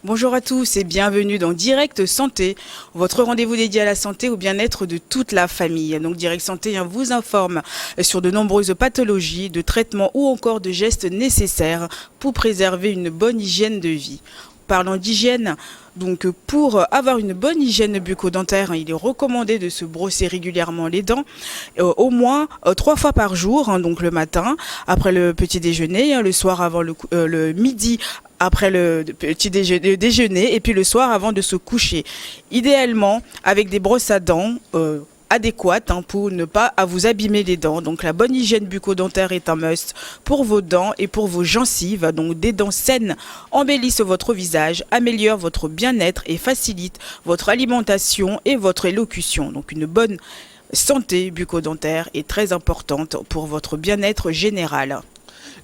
Bonjour à tous et bienvenue dans Direct Santé, votre rendez-vous dédié à la santé et au bien-être de toute la famille. Donc Direct Santé vous informe sur de nombreuses pathologies, de traitements ou encore de gestes nécessaires pour préserver une bonne hygiène de vie. Parlant d'hygiène, donc pour avoir une bonne hygiène bucco-dentaire, il est recommandé de se brosser régulièrement les dents, au moins 3 fois par jour, donc le matin, après le petit déjeuner, le soir avant le midi, après le petit déjeuner, et puis le soir avant de se coucher. Idéalement avec des brosses à dents adéquate pour ne pas vous abîmer les dents. Donc la bonne hygiène bucco-dentaire est un must pour vos dents et pour vos gencives. Donc des dents saines embellissent votre visage, améliorent votre bien-être et facilitent votre alimentation et votre élocution. Donc une bonne santé bucco-dentaire est très importante pour votre bien-être général.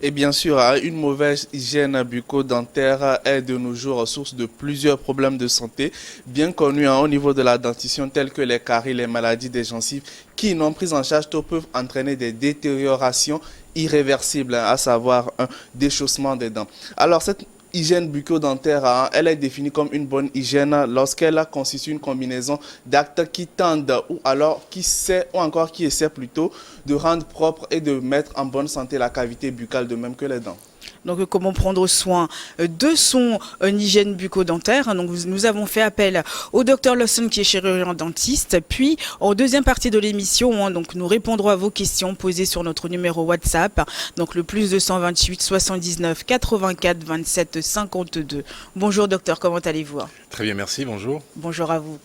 Et bien sûr, une mauvaise hygiène bucco-dentaire est de nos jours source de plusieurs problèmes de santé bien connus au niveau de la dentition, tels que les caries, les maladies des gencives, qui, non prises en charge tôt, peuvent entraîner des détériorations irréversibles, à savoir un déchaussement des dents. Alors, cette hygiène bucco-dentaire, elle est définie comme une bonne hygiène lorsqu'elle constitue une combinaison d'actes qui tendent ou alors qui essaient plutôt de rendre propre et de mettre en bonne santé la cavité buccale de même que les dents. Donc comment prendre soin de son hygiène bucco-dentaire. Donc nous avons fait appel au Dr Lawson qui est chirurgien dentiste. Puis en deuxième partie de l'émission, donc nous répondrons à vos questions posées sur notre numéro WhatsApp. Donc le plus 228 79 84 27 52. Bonjour docteur, comment allez-vous? Très bien, merci, bonjour. Bonjour à vous.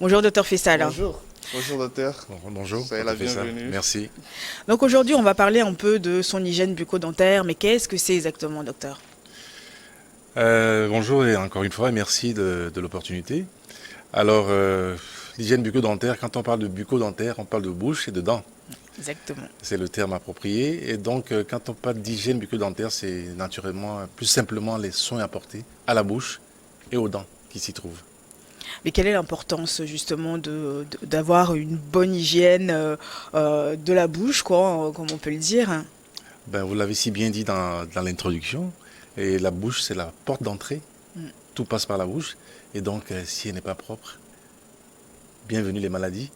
Bonjour docteur Fessal. Bonjour. Bonjour docteur. Bonjour. Soyez la bienvenue. Merci. Donc aujourd'hui on va parler un peu de son hygiène bucco-dentaire, mais qu'est-ce que c'est exactement docteur? Bonjour et encore une fois, merci de l'opportunité. Alors, l'hygiène bucco-dentaire, quand on parle de bucco-dentaire, on parle de bouche et de dents. Exactement. C'est le terme approprié. Et donc, quand on parle d'hygiène bucco-dentaire, c'est naturellement, plus simplement les soins apportés à la bouche et aux dents qui s'y trouvent. Mais quelle est l'importance justement d'avoir une bonne hygiène de la bouche, quoi, comme on peut le dire? Ben, vous l'avez si bien dit dans l'introduction. Et la bouche, c'est la porte d'entrée. Tout passe par la bouche. Et donc, si elle n'est pas propre, bienvenue les maladies.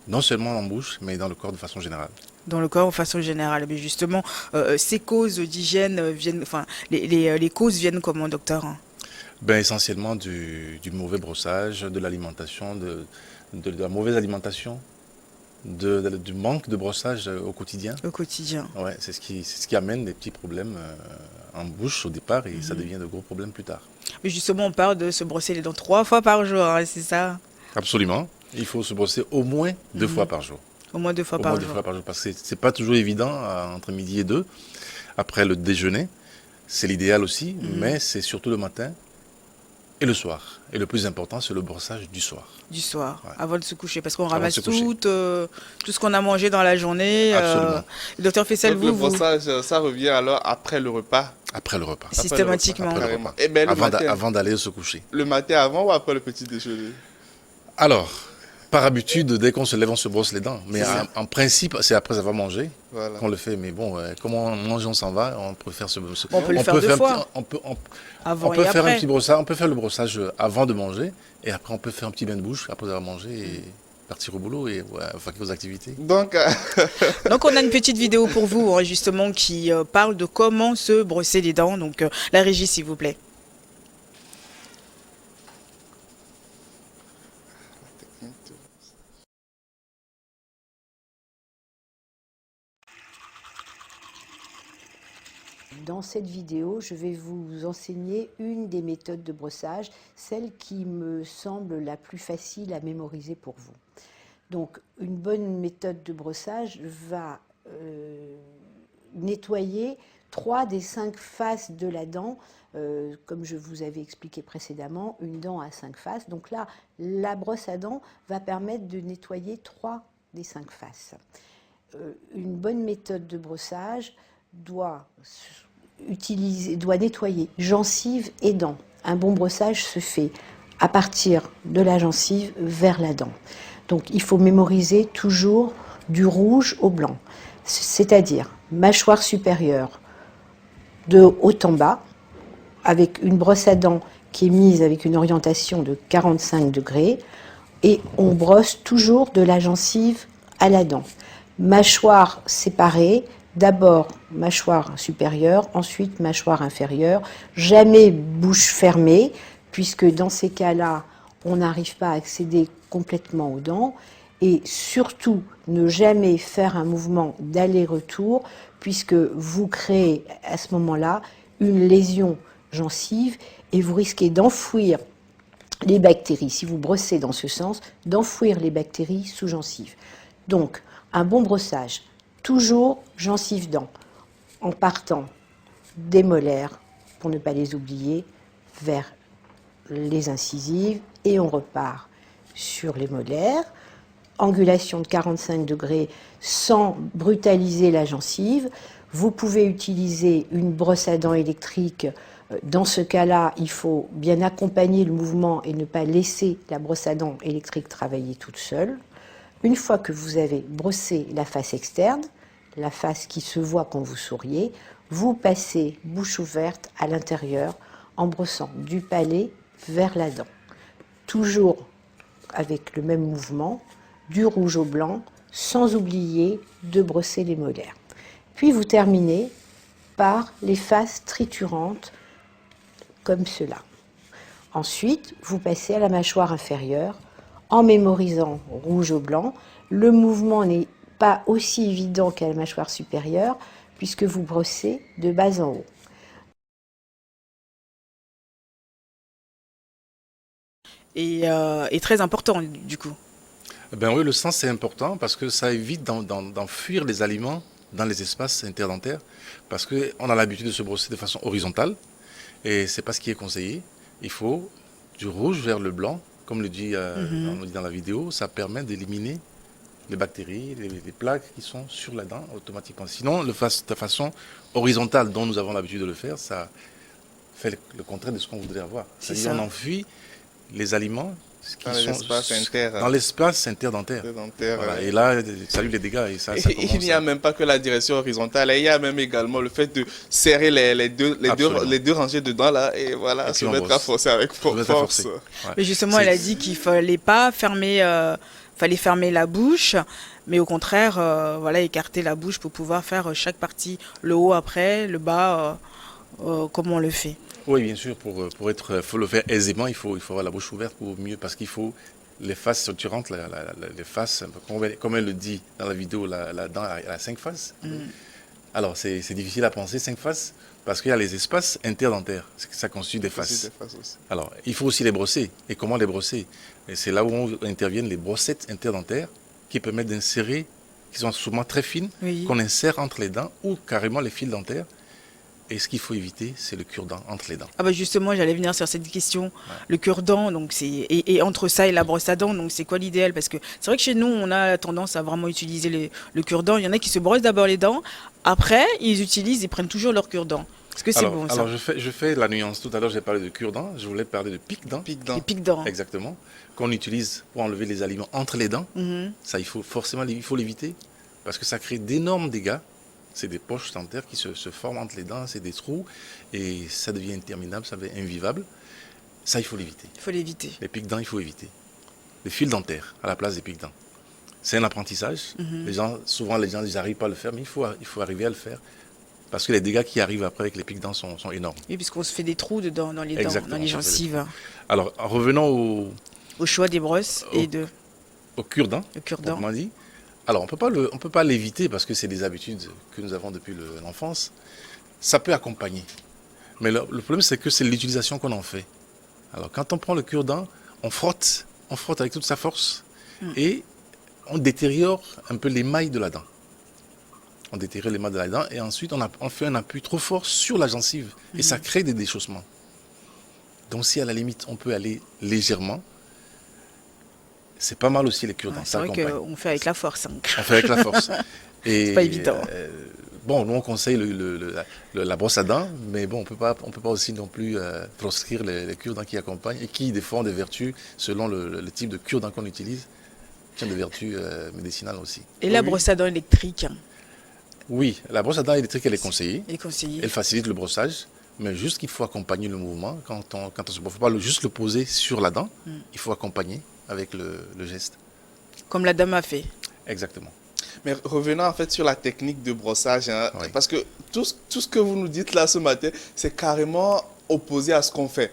Non seulement en bouche, mais dans le corps de façon générale. Dans le corps de façon générale. Mais justement, ces causes d'hygiène viennent, enfin, les causes viennent comment, docteur? Ben, essentiellement du mauvais brossage, de l'alimentation, de la mauvaise alimentation, du manque de brossage au quotidien. Au quotidien. Ouais, c'est ce qui amène des petits problèmes en bouche au départ et ça devient de gros problèmes plus tard. Mais justement, on parle de se brosser les dents 3 fois par jour, c'est ça? Absolument. Il faut se brosser au moins 2 fois par jour. Au moins 2 fois par jour. Parce que c'est pas toujours évident entre midi et 2. Après le déjeuner, c'est l'idéal aussi, mais c'est surtout le matin. Et le soir. Et le plus important, c'est le brossage du soir. Du soir, ouais. Avant de se coucher. Parce qu'on Avant ramasse tout ce qu'on a mangé dans la journée. Absolument. Docteur Fessal, le brossage, ça revient alors après le repas? Après le repas. Systématiquement. Après le repas. Et ben, Avant d'aller se coucher. Le matin avant ou après le petit déjeuner? Alors, par habitude, dès qu'on se lève, on se brosse les dents. Mais en principe, c'est après avoir mangé qu'on le fait. Mais bon, comment on mange, on s'en va. On peut faire on peut le faire 2 fois. On peut faire un petit brossage. On peut faire le brossage avant de manger. Et après, on peut faire un petit bain de bouche après avoir mangé et partir au boulot et faire vos activités. Donc, on a une petite vidéo pour vous, justement, qui parle de comment se brosser les dents. Donc, la régie, s'il vous plaît. Dans cette vidéo, je vais vous enseigner une des méthodes de brossage, celle qui me semble la plus facile à mémoriser pour vous. Donc, une bonne méthode de brossage va nettoyer 3 des 5 faces de la dent, comme je vous avais expliqué précédemment, une dent à 5 faces. Donc là, la brosse à dents va permettre de nettoyer 3 des 5 faces. Une bonne méthode de brossage doit nettoyer gencive et dents. Un bon brossage se fait à partir de la gencive vers la dent. Donc il faut mémoriser toujours du rouge au blanc, c'est-à-dire mâchoire supérieure de haut en bas, avec une brosse à dents qui est mise avec une orientation de 45 degrés et on brosse toujours de la gencive à la dent. Mâchoire séparée, d'abord mâchoire supérieure, ensuite mâchoire inférieure, jamais bouche fermée, puisque dans ces cas-là, on n'arrive pas à accéder complètement aux dents, et surtout ne jamais faire un mouvement d'aller-retour, puisque vous créez à ce moment-là une lésion gencive et vous risquez d'enfouir les bactéries, si vous brossez dans ce sens, d'enfouir les bactéries sous gencive. Donc, un bon brossage, toujours gencive-dents, en partant des molaires, pour ne pas les oublier, vers les incisives, et on repart sur les molaires, angulation de 45 degrés sans brutaliser la gencive. Vous pouvez utiliser une brosse à dents électrique. Dans ce cas-là, il faut bien accompagner le mouvement et ne pas laisser la brosse à dents électrique travailler toute seule. Une fois que vous avez brossé la face externe, la face qui se voit quand vous souriez, vous passez bouche ouverte à l'intérieur en brossant du palais vers la dent. Toujours avec le même mouvement, du rouge au blanc, sans oublier de brosser les molaires. Puis vous terminez par les faces triturantes, comme cela. Ensuite, vous passez à la mâchoire inférieure en mémorisant rouge au blanc. Le mouvement n'est pas aussi évident qu'à la mâchoire supérieure, puisque vous brossez de bas en haut. Et très important du coup. Ben oui, le sens c'est important parce que ça évite d'enfuir les aliments dans les espaces interdentaires, parce qu'on a l'habitude de se brosser de façon horizontale et c'est pas ce qui est conseillé. Il faut du rouge vers le blanc, comme le dit, on le dit dans la vidéo, ça permet d'éliminer les bactéries, les plaques qui sont sur la dent automatiquement. Sinon, de façon horizontale dont nous avons l'habitude de le faire, ça fait le contraire de ce qu'on voudrait avoir. C'est-à-dire on enfuit les aliments qui dans l'espace interdentaire. Voilà. Et là, ça a eu les dégâts. Et ça il n'y a même pas que la direction horizontale, il y a même également le fait de serrer les deux rangées de dents là, et voilà, et se mettre à forcer avec force. Ouais. Mais justement, elle a dit qu'il fallait pas fermer, fallait fermer la bouche, mais au contraire, voilà, écarter la bouche pour pouvoir faire chaque partie, le haut après, le bas, comme on le fait. Oui, bien sûr, faut le faire aisément, il faut avoir la bouche ouverte pour mieux, parce qu'il faut les faces structurantes, les faces, comme elle le dit dans la vidéo, la dent a 5 faces. Alors, c'est difficile à penser, 5 faces, parce qu'il y a les espaces interdentaires, ça constitue des faces. Alors, il faut aussi les brosser. Et comment les brosser? Et c'est là où interviennent les brossettes interdentaires qui permettent d'insérer, qui sont souvent très fines, qu'on insère entre les dents ou carrément les fils dentaires. Et ce qu'il faut éviter, c'est le cure-dent entre les dents. Ah bah justement, j'allais venir sur cette question. Ouais. Le cure-dent, donc et entre ça et la brosse à dents, donc c'est quoi l'idéal? Parce que c'est vrai que chez nous, on a tendance à vraiment utiliser le cure-dent. Il y en a qui se brossent d'abord les dents, après ils prennent toujours leur cure-dent. Est-ce que c'est bon ça? Alors je fais la nuance. Tout à l'heure, j'ai parlé de cure-dent. Je voulais parler de pique-dent. Les pique-dents. Exactement. Qu'on utilise pour enlever les aliments entre les dents. Ça, il faut l'éviter parce que ça crée d'énormes dégâts. C'est des poches dentaires qui se forment entre les dents, c'est des trous, et ça devient interminable, ça devient invivable. Ça, il faut l'éviter. Il faut l'éviter. Les pics-dents, il faut éviter. Les fils dentaires à la place des pics-dents. C'est un apprentissage. Souvent, les gens n'arrivent pas à le faire, mais il faut arriver à le faire. Parce que les dégâts qui arrivent après avec les pics-dents sont énormes. Oui, puisqu'on se fait des trous dedans, dans les dents, dans les gencives. Alors, revenons au choix des brosses au cure-dent, proprement dit. Alors, on ne peut pas l'éviter parce que c'est des habitudes que nous avons depuis l'enfance. Ça peut accompagner. Mais le problème, c'est que c'est l'utilisation qu'on en fait. Alors, quand on prend le cure-dent, on frotte avec toute sa force et on détériore un peu l'émail de la dent. On détériore l'émail de la dent et ensuite, on fait un appui trop fort sur la gencive et ça crée des déchaussements. Donc, si à la limite, on peut aller légèrement, c'est pas mal aussi les cure-dents. C'est vrai qu'on fait avec la force. On fait avec la force. C'est pas évident. Bon, nous on conseille la brosse à dents, mais bon, on peut pas aussi non plus proscrire les cure-dents qui accompagnent et qui défendent des vertus selon le type de cure-dent qu'on utilise, qui ont des vertus médicinales aussi. Et la brosse à dents électrique? Oui, la brosse à dents électrique, elle est conseillée. Elle facilite le brossage. Mais juste qu'il faut accompagner le mouvement. Quand on se brosse, il ne faut pas juste le poser sur la dent, il faut accompagner avec le geste. Comme la dame a fait. Exactement. Mais revenons en fait sur la technique de brossage, hein, Oui. parce que tout ce que vous nous dites là ce matin, c'est carrément opposé à ce qu'on fait.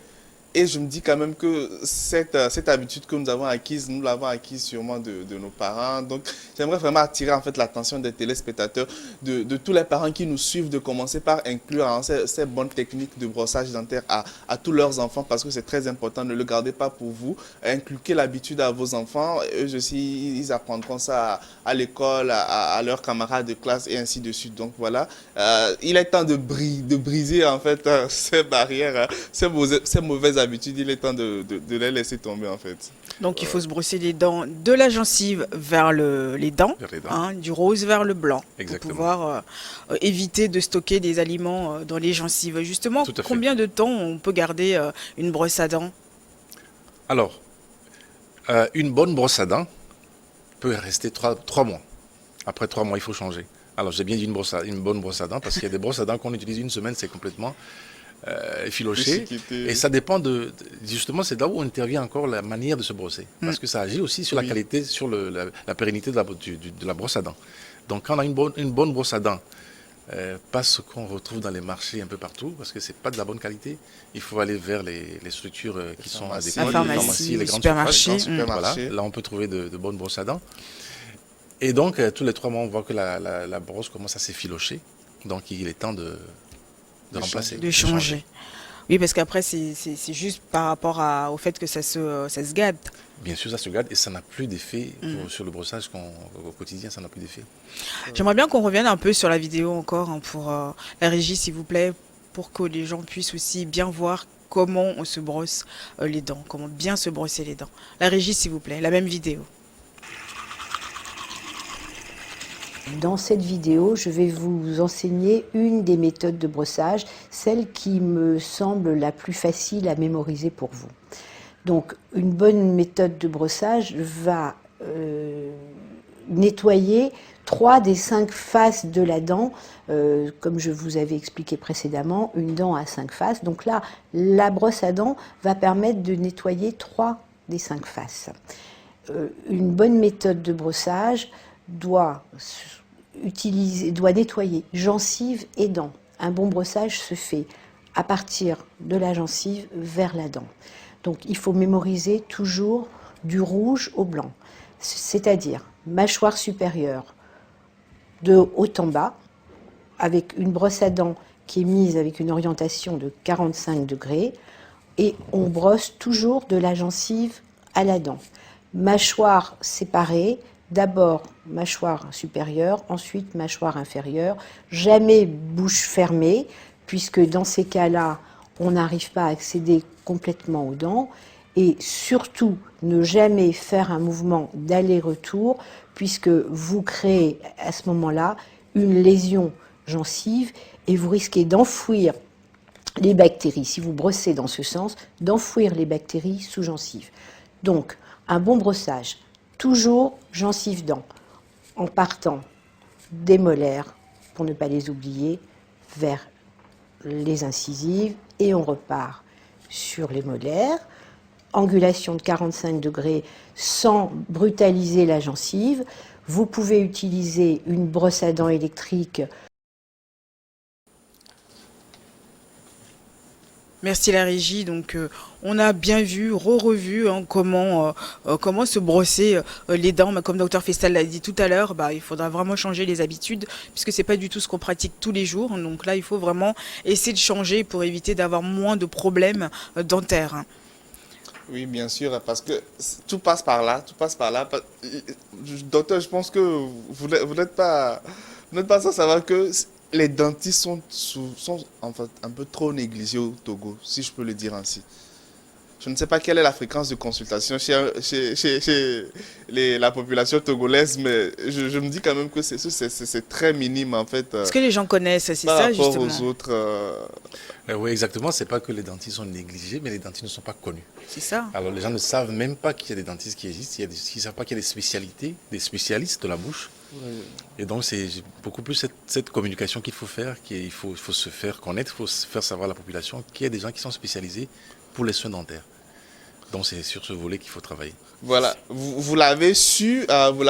Et je me dis quand même que cette habitude que nous avons acquise, nous l'avons acquise sûrement de nos parents. Donc, j'aimerais vraiment attirer en fait l'attention des téléspectateurs, de tous les parents qui nous suivent, de commencer par inclure hein, ces bonnes techniques de brossage dentaire à tous leurs enfants, parce que c'est très important. Ne le gardez pas pour vous. Inculquez l'habitude à vos enfants. Eux aussi, ils apprendront ça à l'école, à leurs camarades de classe et ainsi de suite. Donc voilà, il est temps de briser en fait ces barrières, hein, ces mauvaises habitudes, il est temps de les laisser tomber en fait. Donc il faut se brosser les dents de la gencive vers les dents, Vers les dents. hein, du rose vers le blanc, Exactement. pour pouvoir éviter de stocker des aliments dans les gencives. Justement, Tout à fait. combien de temps on peut garder une brosse à dents? Alors, une bonne brosse à dents peut rester 3 mois. Après 3 mois, il faut changer. Alors, j'ai bien dit une bonne brosse à dents, parce qu'il y a des brosses à dents qu'on utilise une semaine, c'est complètement effiloché. Et ça dépend justement, c'est là où intervient encore la manière de se brosser. Parce que ça agit aussi sur la qualité, sur la pérennité de la brosse à dents. Donc, quand on a une bonne brosse à dents, pas ce qu'on retrouve dans les marchés un peu partout, parce que c'est pas de la bonne qualité. Il faut aller vers les structures qui sont adéquates, La pharmacie, les le grandes supermarché. surfaces. Voilà, là, on peut trouver de bonnes brosses à dents. Et donc, tous les 3 mois, on voit que la brosse commence à s'effilocher. Donc, il est temps de remplacer. De changer. Oui, parce qu'après, c'est juste par rapport au fait que ça se gâte. Bien sûr, ça se garde et ça n'a plus d'effet sur le brossage au quotidien, ça n'a plus d'effet. J'aimerais bien qu'on revienne un peu sur la vidéo encore hein, pour la régie, s'il vous plaît, pour que les gens puissent aussi bien voir comment on se brosse les dents, comment bien se brosser les dents. La régie, s'il vous plaît, la même vidéo. Dans cette vidéo, je vais vous enseigner une des méthodes de brossage, celle qui me semble la plus facile à mémoriser pour vous. Donc, une bonne méthode de brossage va nettoyer 3 des 5 faces de la dent, comme je vous avais expliqué précédemment, une dent à 5 faces. Donc là, la brosse à dents va permettre de nettoyer 3 des 5 faces. Une bonne méthode de brossage doit nettoyer gencive et dents. Un bon brossage se fait à partir de la gencive vers la dent. Donc il faut mémoriser toujours du rouge au blanc, c'est-à-dire mâchoire supérieure de haut en bas, avec une brosse à dents qui est mise avec une orientation de 45 degrés, et on brosse toujours de la gencive à la dent. Mâchoire séparée, d'abord mâchoire supérieure, ensuite mâchoire inférieure, jamais bouche fermée, puisque dans ces cas-là, on n'arrive pas à accéder complètement aux dents, et surtout ne jamais faire un mouvement d'aller-retour, puisque vous créez à ce moment-là une lésion gencive et vous risquez d'enfouir les bactéries, si vous brossez dans ce sens, d'enfouir les bactéries sous gencive. Donc, un bon brossage, toujours gencive-dents, en partant des molaires, pour ne pas les oublier, vers les incisives, et on repart sur les molaires, angulation de 45 degrés sans brutaliser la gencive. Vous pouvez utiliser une brosse à dents électrique. Merci la régie. Donc on a bien vu, revu hein, comment se brosser les dents. Mais comme Dr Festal l'a dit tout à l'heure, il faudra vraiment changer les habitudes puisque c'est pas du tout ce qu'on pratique tous les jours. Donc là, il faut vraiment essayer de changer pour éviter d'avoir moins de problèmes dentaires. Hein. Oui, bien sûr, parce que tout passe par là, tout passe par là. Docteur, je pense que vous n'êtes pas sans savoir que les dentistes sont en fait un peu trop négligés au Togo, si je peux le dire ainsi. Je ne sais pas quelle est la fréquence de consultation chez la population togolaise, mais je me dis quand même que c'est très minime en fait. Est-ce que les gens connaissent, c'est par ça rapport justement aux autres. Oui, exactement. C'est pas que les dentistes sont négligés, mais les dentistes ne sont pas connus. C'est ça. Alors, les gens ne savent même pas qu'il y a des dentistes qui existent. Ils ne savent pas qu'il y a des spécialistes de la bouche Et donc, c'est beaucoup plus cette communication qu'il faut faire, il faut se faire connaître, il faut se faire savoir à la population qu'il y a des gens qui sont spécialisés pour les soins dentaires. Donc, c'est sur ce volet qu'il faut travailler. Voilà, vous l'avez su, vous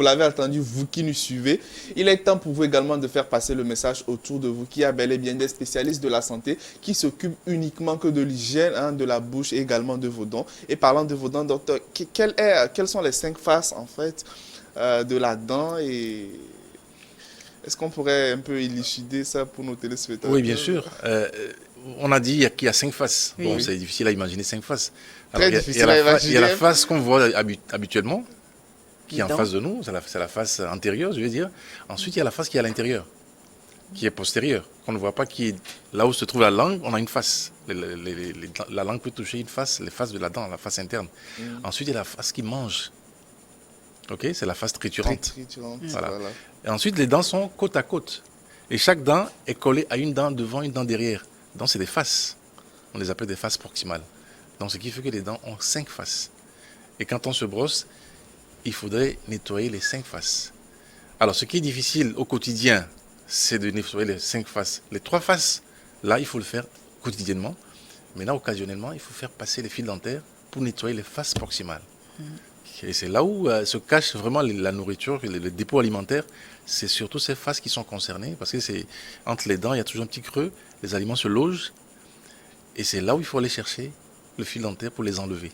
l'avez entendu, vous qui nous suivez. Il est temps pour vous également de faire passer le message autour de vous, qui a bel et bien des spécialistes de la santé qui s'occupent uniquement que de l'hygiène, hein, de la bouche et également de vos dents. Et parlant de vos dents, docteur, quelles sont les 5 faces en fait de la dent, et est-ce qu'on pourrait un peu élucider ça pour nos téléspectateurs? Oui, bien sûr. On a dit qu'il y a 5 faces. Oui, Bon, oui. c'est difficile à imaginer 5 faces. Très Alors, difficile à imaginer. il y a la face qu'on voit habituellement, qui est en Dents. face de nous, c'est la face antérieure, je veux dire. Ensuite, il y a la face qui est à l'intérieur, qui est postérieure, qu'on ne voit pas, qui est là où se trouve la langue, on a une face. La langue peut toucher une face, les faces de la dent, la face interne. Ensuite, il y a la face qui mange. Ok, c'est la face triturante. Triturante, Voilà. voilà. Et ensuite, les dents sont côte à côte. Et chaque dent est collée à une dent devant, une dent derrière. Donc, c'est des faces. On les appelle des faces proximales. Donc, ce qui fait que les dents ont 5 faces. Et quand on se brosse, il faudrait nettoyer les 5 faces. Alors, ce qui est difficile au quotidien, c'est de nettoyer les 5 faces. Les 3 faces, là, il faut le faire quotidiennement. Mais là, occasionnellement, il faut faire passer les fils dentaires pour nettoyer les faces proximales. Et c'est là où se cache vraiment la nourriture, le dépôt alimentaire. C'est surtout ces faces qui sont concernées, parce que c'est entre les dents, il y a toujours un petit creux, les aliments se logent, et c'est là où il faut aller chercher le fil dentaire pour les enlever.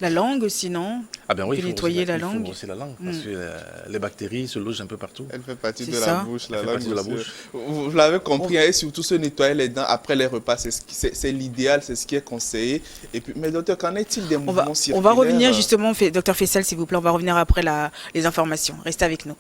La langue aussi, non? Ah ben oui, On peut nettoyer la il faut langue. brosser la langue, parce que les bactéries se logent un peu partout. Elle fait partie C'est de ça. la bouche. Elle fait partie de la bouche. Vous l'avez compris, hein, et surtout se nettoyer les dents après les repas, c'est l'idéal, c'est ce qui est conseillé. Et puis, mais docteur, qu'en est-il des mouvements circulaires? On va revenir justement, docteur Faisal, s'il vous plaît, on va revenir après les informations. Restez avec nous.